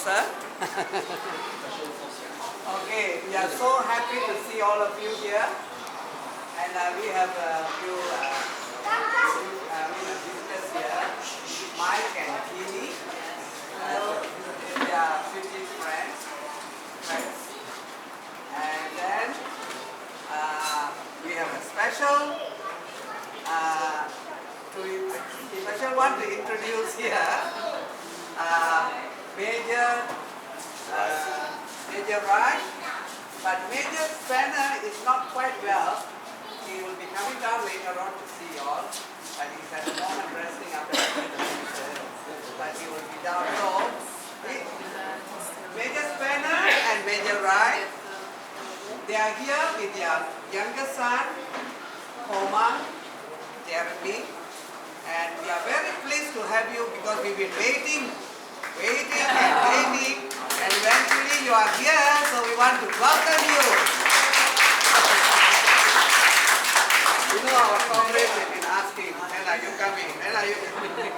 closer. Okay, we are so happy to see all of you here. And we have a few visitors here, Mike and Keely. They are 50 friends. And then we have a special one to introduce here. Major Raj, but Major Spanner is not quite well. He will be coming down later on to see you all, and he's at the moment resting after but he will be down. So, Major Spanner and Major Raj, they are here with their younger son, Homa, Jeremy, and we are very pleased to have you because we've been waiting, and eventually you are here, so we want to welcome you. You know our comrades have been asking, when are you coming? When are you coming?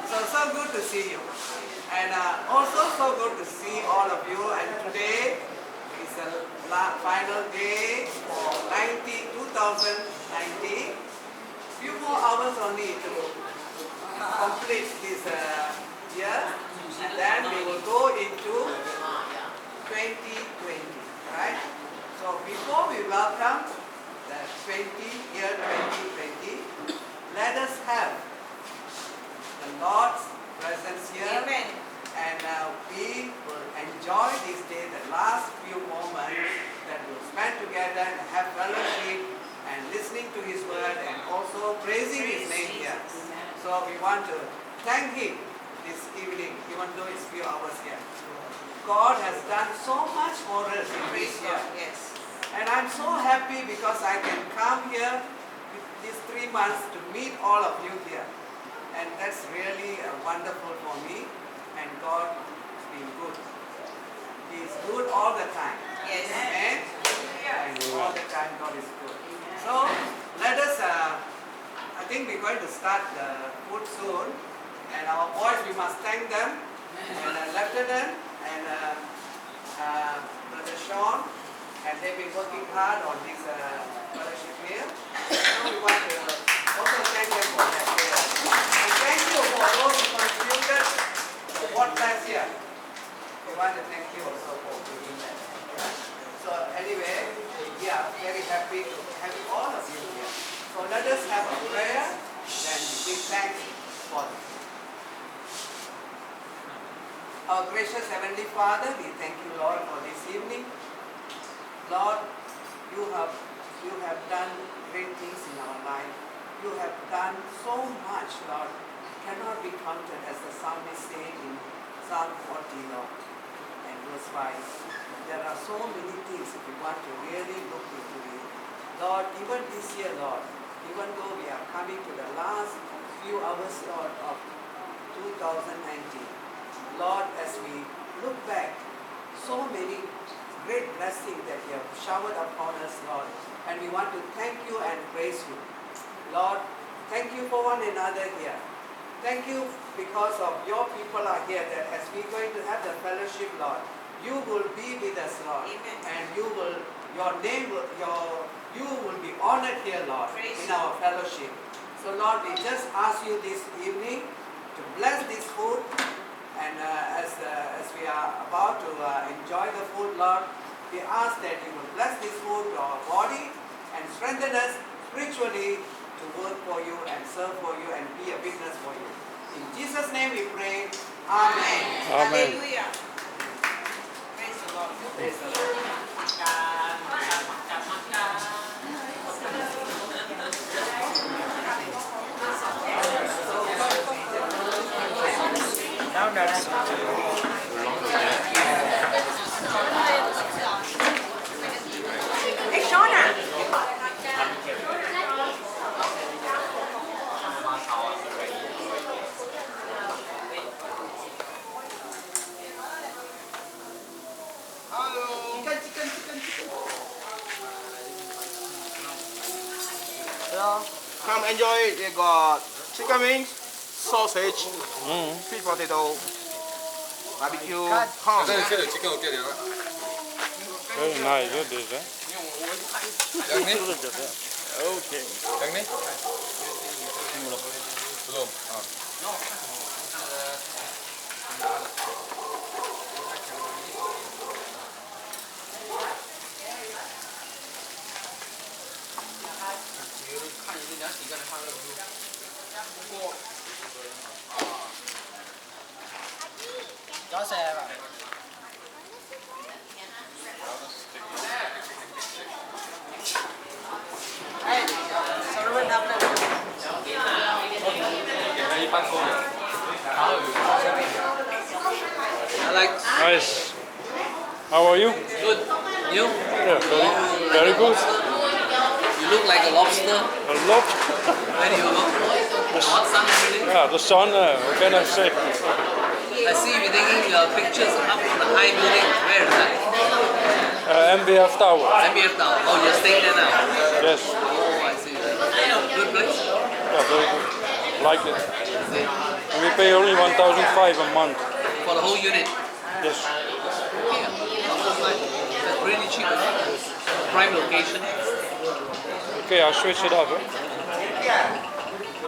So good to see you. And also so good to see all of you. And today is the final day for 2019. Few more hours only to complete this year. And then we will go into 2020, right? So before we welcome the year 2020, let us have the Lord's presence here. Amen. And we will enjoy this day, the last few moments that we'll spend together and have fellowship and listening to His word and also praising His name here. So we want to thank Him this evening, even though it's few hours here. God has done so much for us in this year. Yes. And I'm so happy because I can come here these 3 months to meet all of you here. And that's really wonderful for me. And God has been good. He is good all the time. Yes. Amen. And all the time God is good. So let us, I think we're going to start the food soon. And our boys, we must thank them. And Lieutenant and Brother Sean. And they've been working hard on this fellowship meal. So we want to also thank them for that prayer. And thank you for those who contributed to what last year. We want to thank you also for doing that. So anyway, we are very happy to have all of you here. So let us have a prayer, then we give thanks for them. Our gracious Heavenly Father, we thank you, Lord, for this evening. Lord, you have done great things in our life. You have done so much, Lord, cannot be counted, as the psalmist said in Psalm 40, Lord, and verse 5. There are so many things if we want to really look into it. Lord, even this year, Lord, even though we are coming to the last few hours, Lord, of 2019, Lord, as we look back, so many great blessings that you have showered upon us, Lord, and we want to thank you and praise you. Lord, thank you for one another here. Thank you because of your people are here, that as we're going to have the fellowship, Lord, you will be with us, Lord. Amen. And you will be honored here, Lord, praise in our fellowship. So Lord, we just ask you this evening to bless this food. And as we are about to enjoy the food, Lord, we ask that you will bless this food to our body and strengthen us spiritually to work for you and serve for you and be a witness for you. In Jesus' name we pray. Amen. Amen. Hallelujah. Praise the Lord. Praise the Lord. Hey, Shauna. Come enjoy it. They got chicken wings, sausage, sweet potato, barbecue corn. Very nice, this, eh? 양님? Okay. 양님? belum. Chó xe vào. Hey, sao nó năm đây? I like Nice. How are you? good. You? Yeah, very good. You look like a lobster. A lot. Where do you look? Hot sun every day. Yeah, the sun, what can I say? I see you taking pictures up on the high building. Where is that? MBF Tower. MBF Tower. Oh, you're staying there now. Yes. Oh, I see. Good place. Yeah, very good. Like it. And we pay only 1,500 a month. For the whole unit. Yes. That's really cheap. Prime location. Okay, I'll switch it up. Eh?